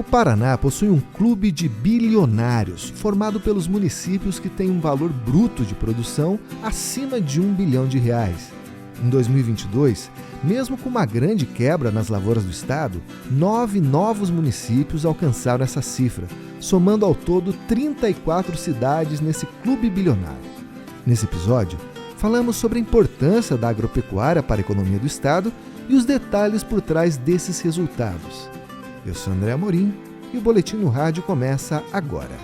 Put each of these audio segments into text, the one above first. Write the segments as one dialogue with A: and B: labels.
A: O Paraná possui um clube de bilionários, formado pelos municípios que têm um valor bruto de produção acima de R$1 bilhão. Em 2022, mesmo com uma grande quebra nas lavouras do estado, 9 novos municípios alcançaram essa cifra, somando ao todo 34 cidades nesse clube bilionário. Nesse episódio, falamos sobre a importância da agropecuária para a economia do estado e os detalhes por trás desses resultados. Eu sou André Amorim e o Boletim no Rádio começa agora.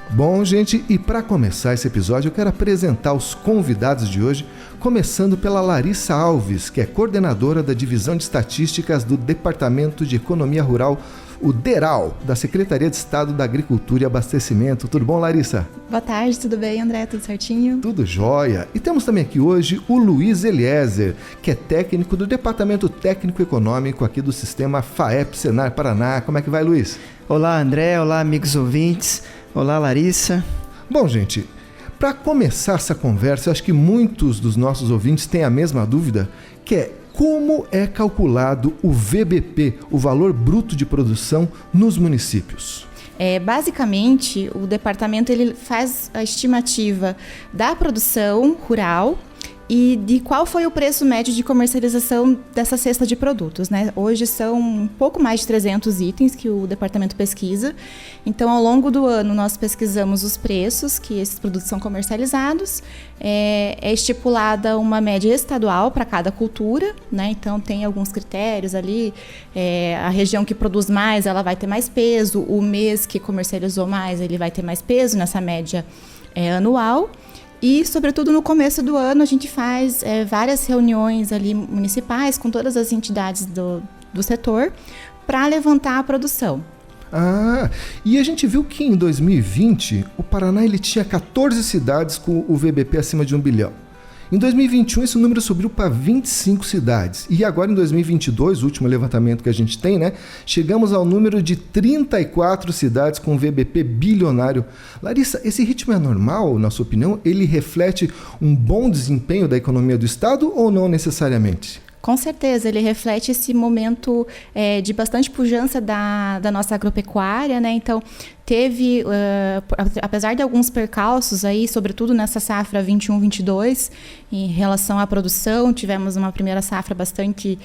A: Bom, gente, e para começar esse episódio eu quero apresentar os convidados de hoje, começando pela Larissa Alves, que é coordenadora da Divisão de Estatísticas do Departamento de Economia Rural, o DERAL, da Secretaria de Estado da Agricultura e Abastecimento. Tudo bom, Larissa?
B: Boa tarde, tudo bem, André? Tudo certinho?
A: Tudo jóia. E temos também aqui hoje o Luiz Eliezer, que é técnico do Departamento Técnico Econômico aqui do Sistema FAEP Senar Paraná. Como é que vai, Luiz?
C: Olá, André. Olá, amigos ouvintes. Olá, Larissa.
A: Bom, gente, para começar essa conversa, eu acho que muitos dos nossos ouvintes têm a mesma dúvida, que é como é calculado o VBP, o Valor Bruto de Produção, nos municípios?
B: Basicamente, o departamento ele faz a estimativa da produção rural e de qual foi o preço médio de comercialização dessa cesta de produtos, né? Hoje são um pouco mais de 300 itens que o departamento pesquisa. Então, ao longo do ano, nós pesquisamos os preços que esses produtos são comercializados. É estipulada uma média estadual para cada cultura, né? Então, tem alguns critérios ali. A região que produz mais, ela vai ter mais peso. O mês que comercializou mais, ele vai ter mais peso nessa média anual. E, sobretudo, no começo do ano, a gente faz várias reuniões ali municipais com todas as entidades do setor para levantar a produção.
A: E a gente viu que em 2020 o Paraná ele tinha 14 cidades com o VBP acima de R$1 bilhão. Em 2021 esse número subiu para 25 cidades. E agora em 2022, o último levantamento que a gente tem, né, chegamos ao número de 34 cidades com VBP bilionário. Larissa, esse ritmo é normal, na sua opinião? Ele reflete um bom desempenho da economia do estado ou não necessariamente?
B: Com certeza, ele reflete esse momento de bastante pujança da nossa agropecuária, né? Então, teve, apesar de alguns percalços aí, sobretudo nessa safra 21-22, em relação à produção, tivemos uma primeira safra bastante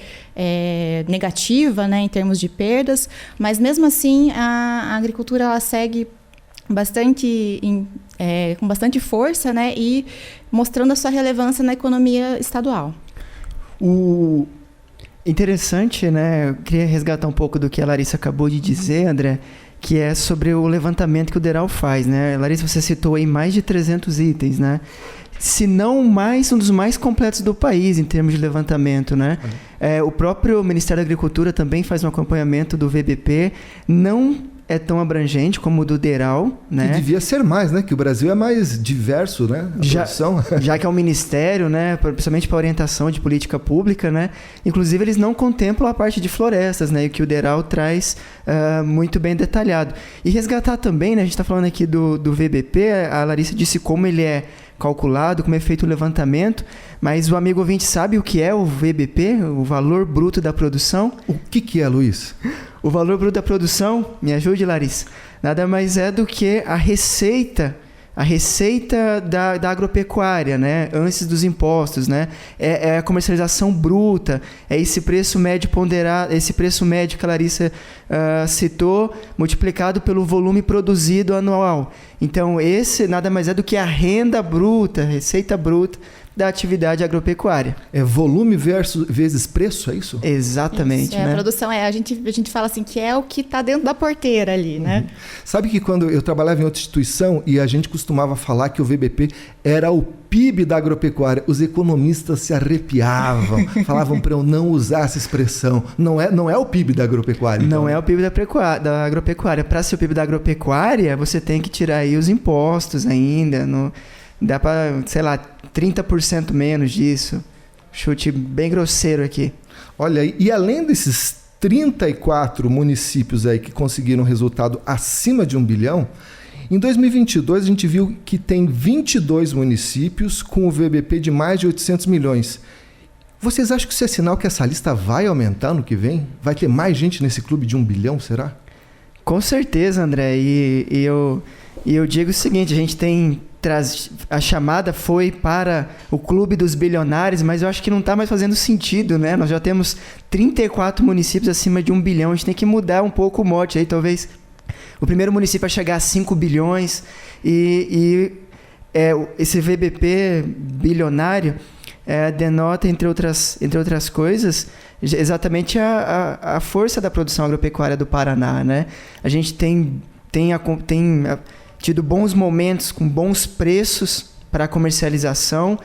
B: negativa, né, em termos de perdas, mas mesmo assim a agricultura ela segue com bastante força, né, e mostrando a sua relevância na economia estadual.
C: O interessante, né? Eu queria resgatar um pouco do que a Larissa acabou de dizer, André, que é sobre o levantamento que o DERAL faz, né? Larissa, você citou aí mais de 300 itens, né? Se não mais, um dos mais completos do país em termos de levantamento, né? O próprio Ministério da Agricultura também faz um acompanhamento do VBP, não é tão abrangente como o do DERAL, né?
A: Que devia ser mais, né? Que o Brasil é mais diverso, né?
C: Já que é um ministério, né? Principalmente para orientação de política pública, né? Inclusive, eles não contemplam a parte de florestas, né? E que o DERAL traz muito bem detalhado. E resgatar também, né? A gente está falando aqui do VBP, a Larissa disse como ele é calculado, como é feito o levantamento, mas o amigo ouvinte sabe o que é o VBP, o Valor Bruto da Produção?
A: O que é, Luiz?
C: O Valor Bruto da Produção, me ajude, Larissa, nada mais é do que a receita da agropecuária, né? Antes dos impostos, né? É a comercialização bruta, é esse preço médio ponderado, esse preço médio que a Larissa citou, multiplicado pelo volume produzido anual. Então, esse nada mais é do que a renda bruta, receita bruta da atividade agropecuária.
A: É volume vezes preço, é isso?
C: Exatamente.
B: Isso,
C: né?
B: A produção a gente fala assim, que é o que está dentro da porteira ali, né?
A: Sabe que quando eu trabalhava em outra instituição e a gente costumava falar que o VBP era o PIB da agropecuária, os economistas se arrepiavam, falavam para eu não usar essa expressão. Não é o PIB da agropecuária. Então.
C: Não é o PIB da agropecuária. Para ser o PIB da agropecuária, você tem que tirar aí os impostos ainda, dá para, 30% menos disso. Chute bem grosseiro aqui.
A: Olha, e além desses 34 municípios aí que conseguiram resultado acima de 1 bilhão, em 2022 a gente viu que tem 22 municípios com o VBP de mais de 800 milhões. Vocês acham que isso é sinal que essa lista vai aumentar no que vem? Vai ter mais gente nesse clube de 1 bilhão, será?
C: Com certeza, André. E eu digo o seguinte, a gente tem... A chamada foi para o clube dos bilionários, mas eu acho que não está mais fazendo sentido, né? Nós já temos 34 municípios acima de 1 bilhão, a gente tem que mudar um pouco o mote aí, talvez o primeiro município a chegar a 5 bilhões esse VBP bilionário denota, entre outras coisas, exatamente a força da produção agropecuária do Paraná, né? A gente tem tido bons momentos com bons preços para comercialização.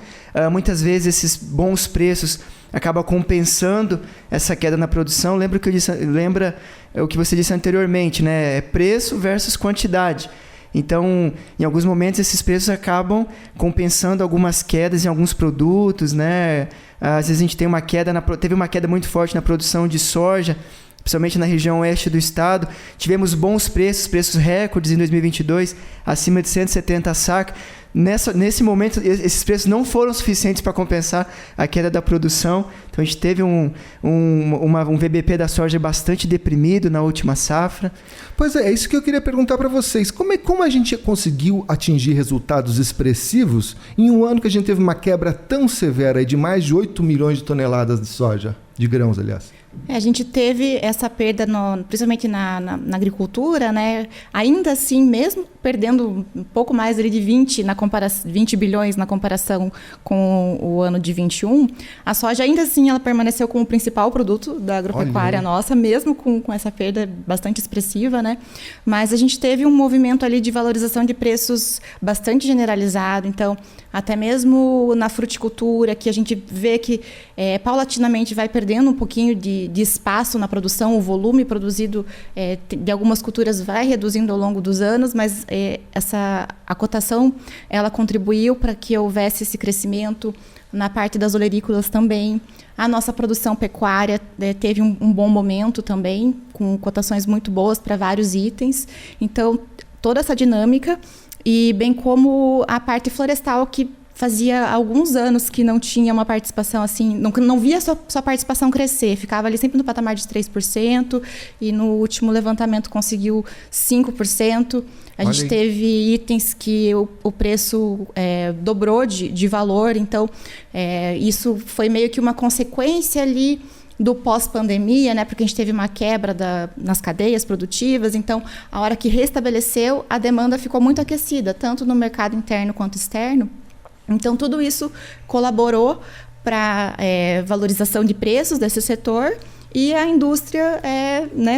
C: Muitas vezes esses bons preços acabam compensando essa queda na produção. Lembra o que você disse anteriormente, né? É preço versus quantidade. Então, em alguns momentos, esses preços acabam compensando algumas quedas em alguns produtos, né? Às vezes a gente teve uma queda muito forte na produção de soja, principalmente na região oeste do estado. Tivemos bons preços recordes em 2022, acima de 170 a saca. Nesse momento, esses preços não foram suficientes para compensar a queda da produção. Então, a gente teve um VBP da soja bastante deprimido na última safra.
A: Pois é isso que eu queria perguntar para vocês. Como a gente conseguiu atingir resultados expressivos em um ano que a gente teve uma quebra tão severa de mais de 8 milhões de toneladas de soja, de grãos, aliás?
B: A gente teve essa perda, principalmente na agricultura, né? Ainda assim, mesmo perdendo um pouco mais ali de 20 bilhões na comparação com o ano de 21, a soja ainda assim ela permaneceu como o principal produto da agropecuária nossa, mesmo com essa perda bastante expressiva, né? Mas a gente teve um movimento ali de valorização de preços bastante generalizado. Então, até mesmo na fruticultura, que a gente vê que paulatinamente vai perdendo um pouquinho de espaço na produção, o volume produzido de algumas culturas vai reduzindo ao longo dos anos, mas a cotação ela contribuiu para que houvesse esse crescimento na parte das olerícolas também. A nossa produção pecuária teve um bom momento também, com cotações muito boas para vários itens. Então, toda essa dinâmica, e bem como a parte florestal, que fazia alguns anos que não tinha uma participação assim, não via sua participação crescer, ficava ali sempre no patamar de 3%, e no último levantamento conseguiu 5%. A gente teve itens que o preço dobrou de valor, então isso foi meio que uma consequência ali do pós-pandemia, né? Porque a gente teve uma quebra nas cadeias produtivas, então a hora que restabeleceu, a demanda ficou muito aquecida, tanto no mercado interno quanto externo. Então, tudo isso colaborou para valorização de preços desse setor, e a indústria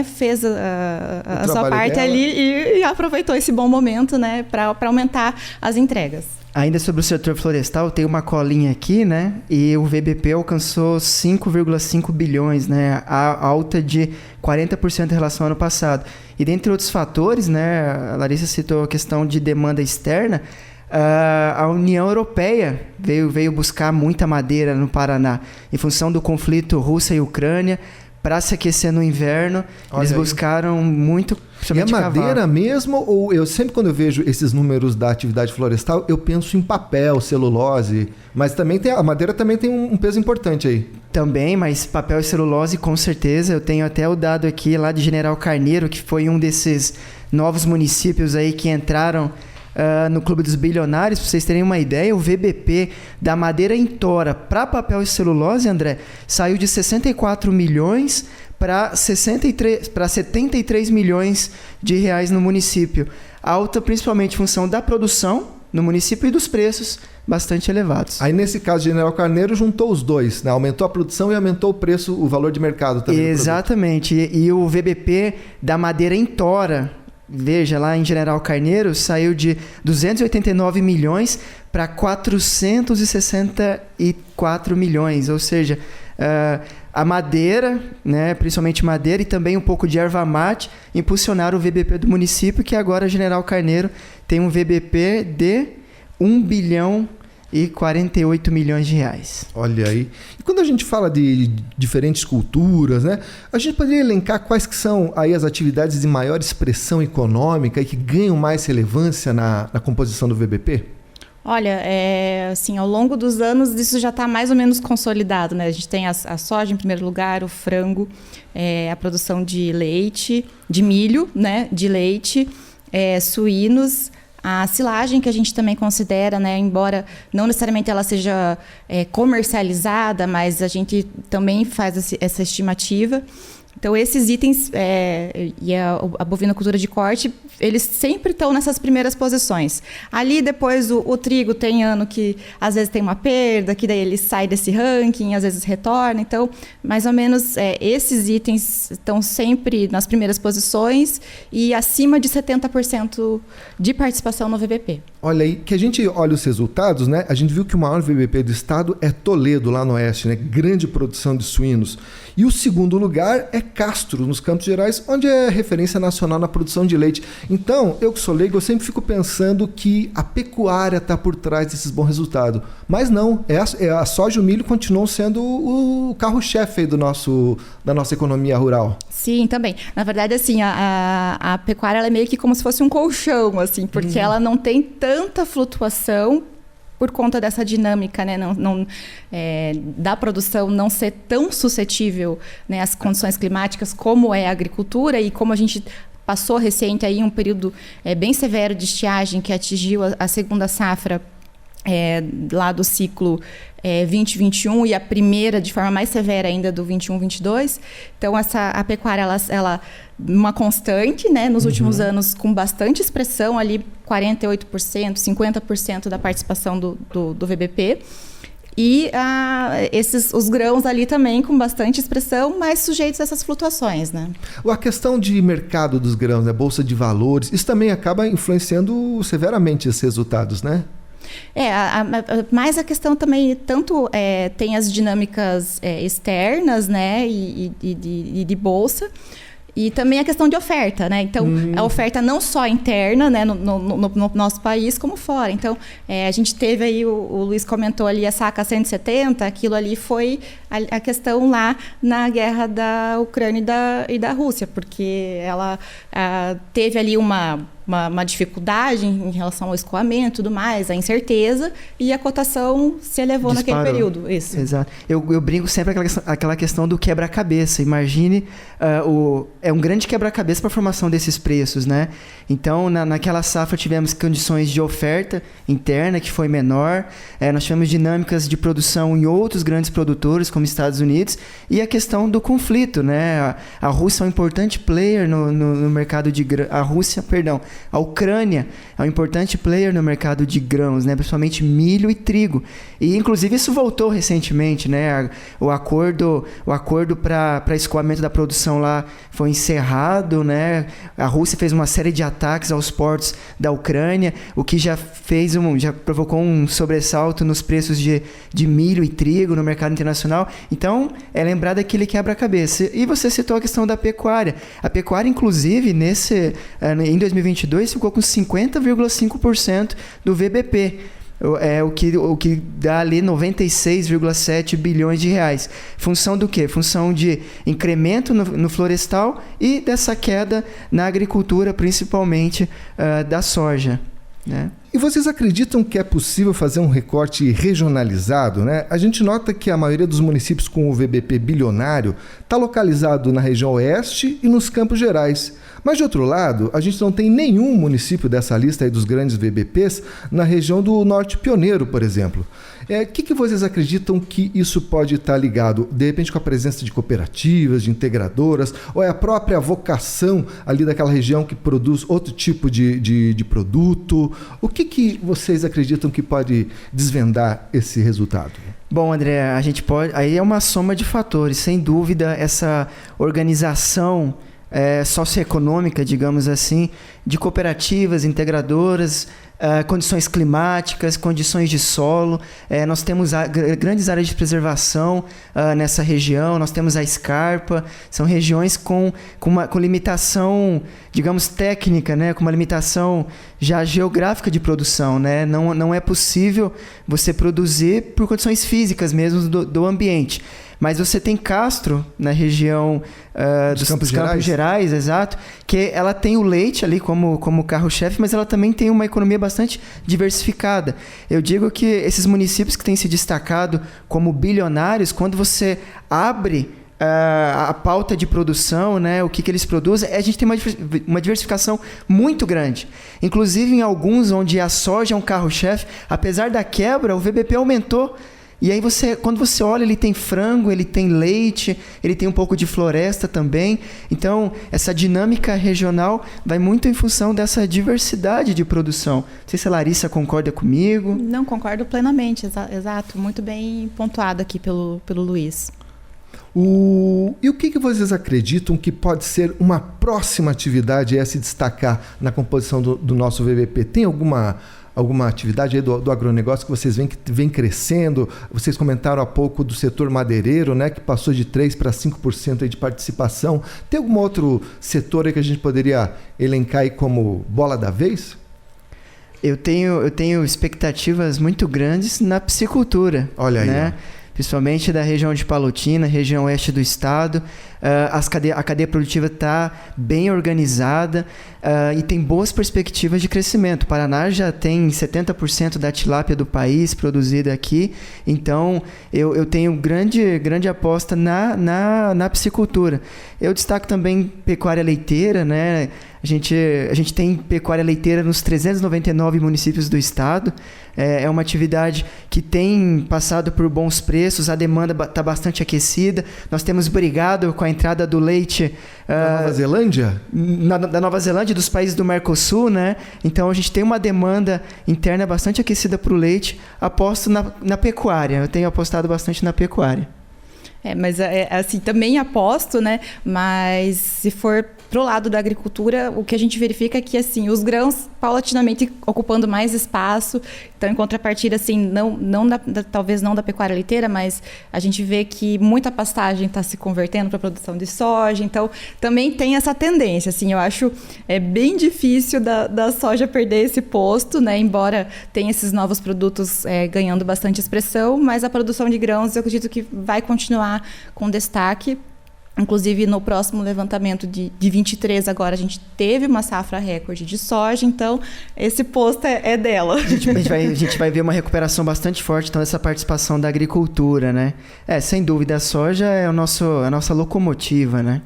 B: fez a sua parte dela ali e aproveitou esse bom momento, né, para aumentar as entregas.
C: Ainda sobre o setor florestal, tem uma colinha aqui, né? E o VBP alcançou 5,5 bilhões, né? A alta de 40% em relação ao ano passado. E dentre outros fatores, né? A Larissa citou a questão de demanda externa. A União Europeia veio buscar muita madeira no Paraná em função do conflito Rússia e Ucrânia. Para se aquecer no inverno, eles buscaram muito.
A: E é madeira mesmo? Ou sempre quando eu vejo esses números da atividade florestal, eu penso em papel, celulose, mas também a madeira também tem um peso importante aí.
C: Também, mas papel e celulose com certeza. Eu tenho até o dado aqui lá de General Carneiro, que foi um desses novos municípios aí que entraram no Clube dos Bilionários. Para vocês terem uma ideia, o VBP da madeira em tora para papel e celulose, André, saiu de 64 milhões para 73 milhões de reais no município. Alta principalmente em função da produção no município e dos preços bastante elevados.
A: Aí, nesse caso, General Carneiro juntou os dois, né? Aumentou a produção e aumentou o preço, o valor de mercado também.
C: Exatamente. E o VBP da madeira em tora, veja, lá em General Carneiro, saiu de 289 milhões para 464 milhões. Ou seja, a madeira, né, principalmente madeira, e também um pouco de erva mate, impulsionaram o VBP do município, que agora General Carneiro tem um VBP de 1 bilhão e 48 milhões de reais.
A: Olha aí. E quando a gente fala de diferentes culturas, né, a gente poderia elencar quais que são aí as atividades de maior expressão econômica e que ganham mais relevância na composição do VBP?
B: Olha, assim, ao longo dos anos isso já está mais ou menos consolidado, né? A gente tem a soja em primeiro lugar, o frango, a produção de leite, de milho, né? De leite, suínos, a silagem que a gente também considera, né? Embora não necessariamente ela seja comercializada, mas a gente também faz essa estimativa. Então, esses itens e a bovinocultura de corte, eles sempre estão nessas primeiras posições. Ali, depois, o trigo tem ano que, às vezes, tem uma perda, que daí ele sai desse ranking, às vezes retorna. Então, mais ou menos, esses itens estão sempre nas primeiras posições e acima de 70% de participação no VBP.
A: Olha aí, que a gente olha os resultados, né? A gente viu que o maior VBP do estado é Toledo, lá no oeste, né? Grande produção de suínos. E o segundo lugar é Castro, nos Campos Gerais, onde é referência nacional na produção de leite. Então, eu que sou leigo, eu sempre fico pensando que a pecuária está por trás desses bons resultados. Mas não, a soja e o milho continuam sendo o carro-chefe aí da nossa economia rural.
B: Sim, também. Na verdade, assim, a pecuária ela é meio que como se fosse um colchão, assim, porque ela não tem tanta flutuação por conta dessa dinâmica, né, da produção não ser tão suscetível, né, às condições climáticas como é a agricultura e como a gente passou recente aí um período bem severo de estiagem que atingiu a segunda safra lá do ciclo 2021 e a primeira de forma mais severa ainda do 21-22. Então a pecuária ela uma constante, né, nos últimos anos com bastante expressão ali 48%, 50% da participação do VBP. E os grãos ali também com bastante expressão, mas sujeitos a essas flutuações, né?
A: A questão de mercado dos grãos, né, bolsa de valores, isso também acaba influenciando severamente esses resultados, né?
B: Mas a questão também, tanto tem as dinâmicas externas, né, e de bolsa, e também a questão de oferta, né? Então, a oferta não só interna, né, no nosso país, como fora. Então, a gente teve aí, o Luiz comentou ali, a saca 170, aquilo ali foi a questão lá na guerra da Ucrânia e da Rússia, porque ela teve ali uma dificuldade em relação ao escoamento e tudo mais, a incerteza, e a cotação se elevou naquele período. Isso.
C: Exato. Eu brinco sempre aquela questão do quebra-cabeça. Imagine, é um grande quebra-cabeça para a formação desses preços, né? Então, naquela safra tivemos condições de oferta interna que foi menor, nós tivemos dinâmicas de produção em outros grandes produtores, como Estados Unidos, e a questão do conflito, né? A Rússia é um importante player no mercado de grãos. A Ucrânia é um importante player no mercado de grãos, né? Principalmente milho e trigo. E, inclusive, isso voltou recentemente, né? O acordo para escoamento da produção lá foi encerrado, né? A Rússia fez uma série de ataques aos portos da Ucrânia, o que já provocou um sobressalto nos preços de milho e trigo no mercado internacional. Então, é lembrar daquele quebra-cabeça. E você citou a questão da pecuária. A pecuária, inclusive, em 2022, ficou com 50,5% do VBP. O que dá ali 96,7 bilhões de reais. Função do quê? Função de incremento no florestal e dessa queda na agricultura, principalmente da soja, né?
A: E vocês acreditam que é possível fazer um recorte regionalizado, né? A gente nota que a maioria dos municípios com o VBP bilionário está localizado na região oeste e nos Campos Gerais. Mas, de outro lado, a gente não tem nenhum município dessa lista aí dos grandes VBPs na região do Norte Pioneiro, por exemplo. O que vocês acreditam que isso pode estar ligado? De repente com a presença de cooperativas, de integradoras, ou é a própria vocação ali daquela região que produz outro tipo de produto? O que vocês acreditam que pode desvendar esse resultado?
C: Bom, André, aí é uma soma de fatores. Sem dúvida, essa organização socioeconômica, digamos assim, de cooperativas, integradoras, condições climáticas, condições de solo. Nós temos grandes áreas de preservação nessa região, nós temos a Scarpa, são regiões com limitação, digamos, técnica, né? Com uma limitação já geográfica de produção, né? Não é possível você produzir por condições físicas mesmo do ambiente. Mas você tem Castro, na região dos Campos Gerais, exato, que ela tem o leite ali como carro-chefe, mas ela também tem uma economia bastante diversificada. Eu digo que esses municípios que têm se destacado como bilionários, quando você abre a pauta de produção, né, o que eles produzem, a gente tem uma diversificação muito grande. Inclusive, em alguns onde a soja é um carro-chefe, apesar da quebra, o VBP aumentou. E aí, quando você olha, ele tem frango, ele tem leite, ele tem um pouco de floresta também. Então, essa dinâmica regional vai muito em função dessa diversidade de produção. Não sei se a Larissa concorda comigo.
B: Não, concordo plenamente, exato. Muito bem pontuado aqui pelo Luiz.
A: E o que vocês acreditam que pode ser uma próxima atividade a se destacar na composição do nosso VBP? Tem alguma atividade aí do agronegócio que vocês veem que vem crescendo? Vocês comentaram há pouco do setor madeireiro, né, que passou de 3% para 5% aí de participação. Tem algum outro setor aí que a gente poderia elencar aí como bola da vez?
C: Eu tenho expectativas muito grandes na piscicultura.
A: Olha aí,
C: né? Principalmente da região de Palotina, região oeste do estado. A cadeia produtiva está bem organizada e tem boas perspectivas de crescimento. O Paraná já tem 70% da tilápia do país produzida aqui, então eu tenho grande aposta na piscicultura. Eu destaco também pecuária leiteira, né? A gente tem pecuária leiteira nos 399 municípios do estado. É uma atividade que tem passado por bons preços, a demanda está bastante aquecida. Nós temos brigado com a entrada do leite
A: da Nova Zelândia?
C: Da Nova Zelândia, dos países do Mercosul, né? Então a gente tem uma demanda interna bastante aquecida para o leite. Aposto na pecuária, eu tenho apostado bastante na pecuária.
B: Mas assim, também aposto, né? Mas se for pro lado da agricultura, o que a gente verifica é que assim, os grãos paulatinamente ocupando mais espaço. Então, em contrapartida, assim, talvez não da pecuária leiteira, mas a gente vê que muita pastagem está se convertendo para a produção de soja. Então, também tem essa tendência. Assim, eu acho bem difícil da soja perder esse posto, né? Embora tenha esses novos produtos ganhando bastante expressão, mas a produção de grãos eu acredito que vai continuar com destaque. Inclusive, no próximo levantamento de 23, agora a gente teve uma safra recorde de soja, então esse posto é dela.
C: A gente vai ver uma recuperação bastante forte, então, dessa participação da agricultura, né? Sem dúvida, a soja é a nossa locomotiva, né?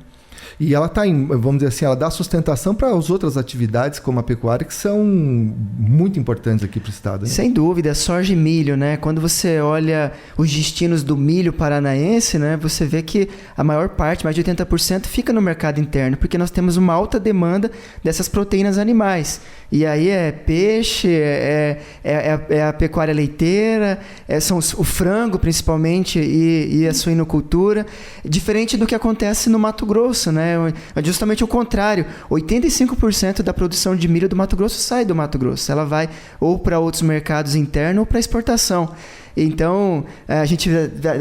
A: E ela está, vamos dizer assim, ela dá sustentação para as outras atividades, como a pecuária, que são muito importantes aqui para o estado. Né?
C: Sem dúvida, soja e milho, né? Quando você olha os destinos do milho paranaense, né? Você vê que a maior parte, mais de 80%, fica no mercado interno, porque nós temos uma alta demanda dessas proteínas animais. E aí é peixe, é a pecuária leiteira, são o frango, principalmente, e a suinocultura. Diferente do que acontece no Mato Grosso, né? É justamente o contrário. 85% da produção de milho do Mato Grosso sai do Mato Grosso. Ela vai ou para outros mercados internos ou para exportação. Então, a gente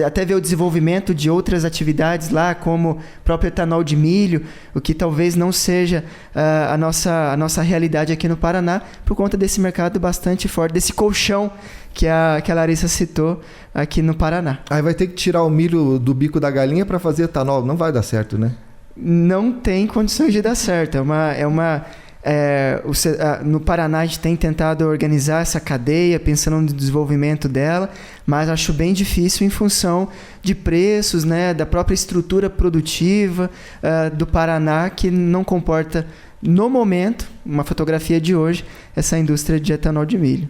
C: até vê o desenvolvimento de outras atividades lá, como o próprio etanol de milho, o que talvez não seja a nossa realidade aqui no Paraná, por conta desse mercado bastante forte, desse colchão que a Larissa citou aqui no Paraná.
A: Aí vai ter que tirar o milho do bico da galinha para fazer etanol. Não vai dar certo, né?
C: Não tem condições de dar certo. No Paraná a gente tem tentado organizar essa cadeia, pensando no desenvolvimento dela, mas acho bem difícil em função de preços, né, da própria estrutura produtiva do Paraná, que não comporta, no momento, uma fotografia de hoje, essa indústria de etanol de milho.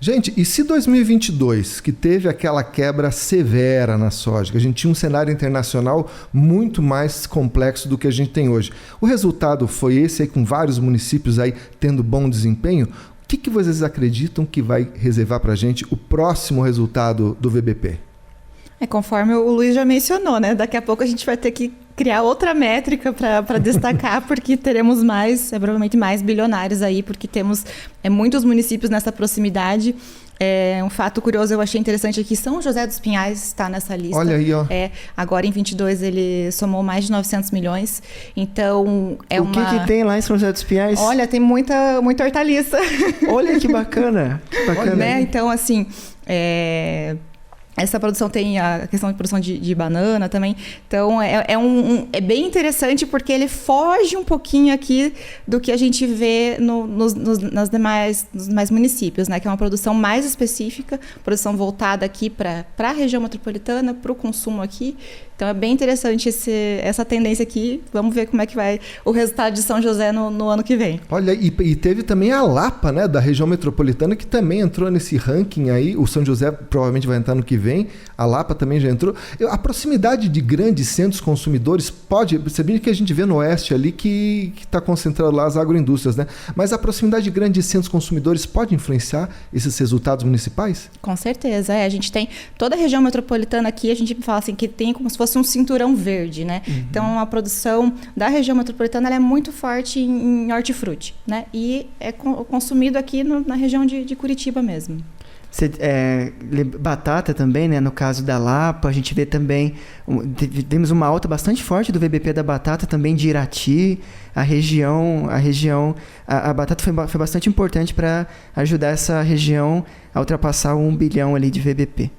A: Gente, e se 2022, que teve aquela quebra severa na soja, que a gente tinha um cenário internacional muito mais complexo do que a gente tem hoje, o resultado foi esse aí, com vários municípios aí tendo bom desempenho? O que vocês acreditam que vai reservar para a gente o próximo resultado do VBP?
B: Conforme o Luiz já mencionou, né? Daqui a pouco a gente vai ter que criar outra métrica para destacar, porque teremos provavelmente mais bilionários aí, porque temos muitos municípios nessa proximidade. Um fato curioso, eu achei interessante aqui, São José dos Pinhais está nessa lista.
A: Olha aí, ó.
B: Agora em 22 ele somou mais de 900 milhões, então
C: O que tem lá em São José dos Pinhais?
B: Olha, tem muita hortaliça.
C: Olha que bacana, que bacana.
B: Né? Então, assim, Essa produção tem a questão de produção de banana também. Então, é bem interessante porque ele foge um pouquinho aqui do que a gente vê nos demais municípios, né? Que é uma produção mais específica, produção voltada aqui para a região metropolitana, para o consumo aqui. Então, é bem interessante essa tendência aqui. Vamos ver como é que vai o resultado de São José no ano que vem.
A: Olha, e teve também a Lapa, né, da região metropolitana, que também entrou nesse ranking aí. O São José provavelmente vai entrar no que vem. A Lapa também já entrou. A proximidade de grandes centros consumidores pode... Você vê que a gente vê no oeste ali que está concentrado lá as agroindústrias, né? Mas a proximidade de grandes centros consumidores pode influenciar esses resultados municipais?
B: Com certeza. A gente tem toda a região metropolitana aqui, a gente fala assim, que tem como se fosse um cinturão verde, né? Uhum. Então, a produção da região metropolitana ela é muito forte em hortifruti, né? E é consumido aqui na região de Curitiba mesmo.
C: Batata também, né? No caso da Lapa, a gente vê também, vemos uma alta bastante forte do VBP da batata, também de Irati, a batata foi bastante importante para ajudar essa região a ultrapassar 1 bilhão ali de VBP.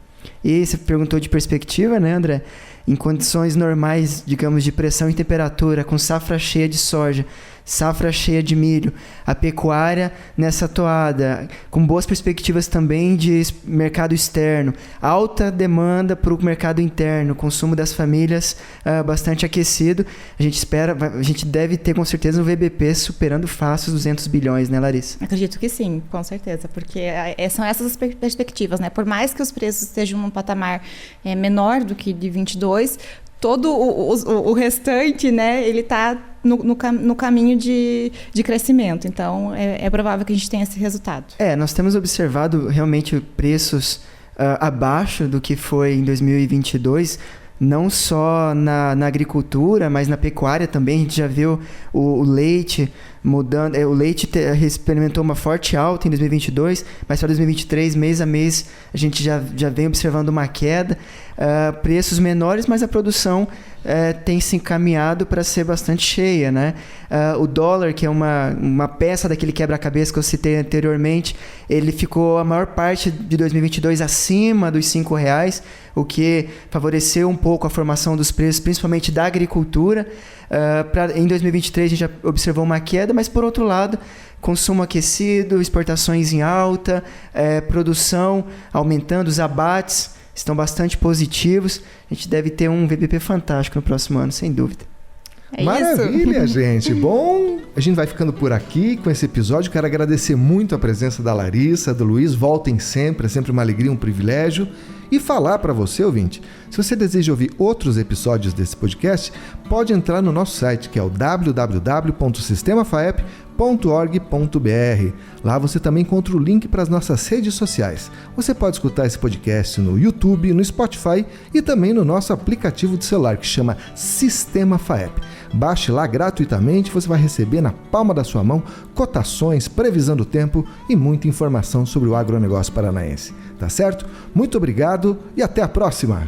C: E você perguntou de perspectiva, né, André? Em condições normais, digamos, de pressão e temperatura, com safra cheia de soja, safra cheia de milho, a pecuária nessa toada, com boas perspectivas também de mercado externo, alta demanda para o mercado interno, consumo das famílias bastante aquecido, a gente deve ter com certeza um VBP superando fácil os 200 bilhões, né, Larissa?
B: Acredito que sim, com certeza, porque são essas as perspectivas, né? Por mais que os preços estejam num patamar menor do que de 22, todo o restante, né, ele está no caminho de crescimento. Então, é provável que a gente tenha esse resultado.
C: Nós temos observado realmente preços abaixo do que foi em 2022, não só na agricultura, mas na pecuária também. A gente já viu o leite mudando. O leite experimentou uma forte alta em 2022, mas para 2023, mês a mês, a gente já vem observando uma queda. Preços menores, mas a produção tem se encaminhado para ser bastante cheia, né? O dólar, que é uma peça daquele quebra-cabeça que eu citei anteriormente, ele ficou a maior parte de 2022 acima dos R$5, o que favoreceu um pouco a formação dos preços, principalmente da agricultura. Em 2023 a gente já observou uma queda, mas por outro lado, consumo aquecido, exportações em alta, produção aumentando, os abates estão bastante positivos. A gente deve ter um VBP fantástico no próximo ano, sem dúvida.
A: Maravilha, gente. Bom, a gente vai ficando por aqui com esse episódio. Quero agradecer muito a presença da Larissa, do Luiz. Voltem sempre, é sempre uma alegria, um privilégio. E falar para você, ouvinte, se você deseja ouvir outros episódios desse podcast, pode entrar no nosso site, que é o www.sistemafaep.org.br. Lá você também encontra o link para as nossas redes sociais. Você pode escutar esse podcast no YouTube, no Spotify e também no nosso aplicativo de celular, que chama Sistema Faep. Baixe lá gratuitamente, você vai receber na palma da sua mão cotações, previsão do tempo e muita informação sobre o agronegócio paranaense. Tá certo? Muito obrigado e até a próxima!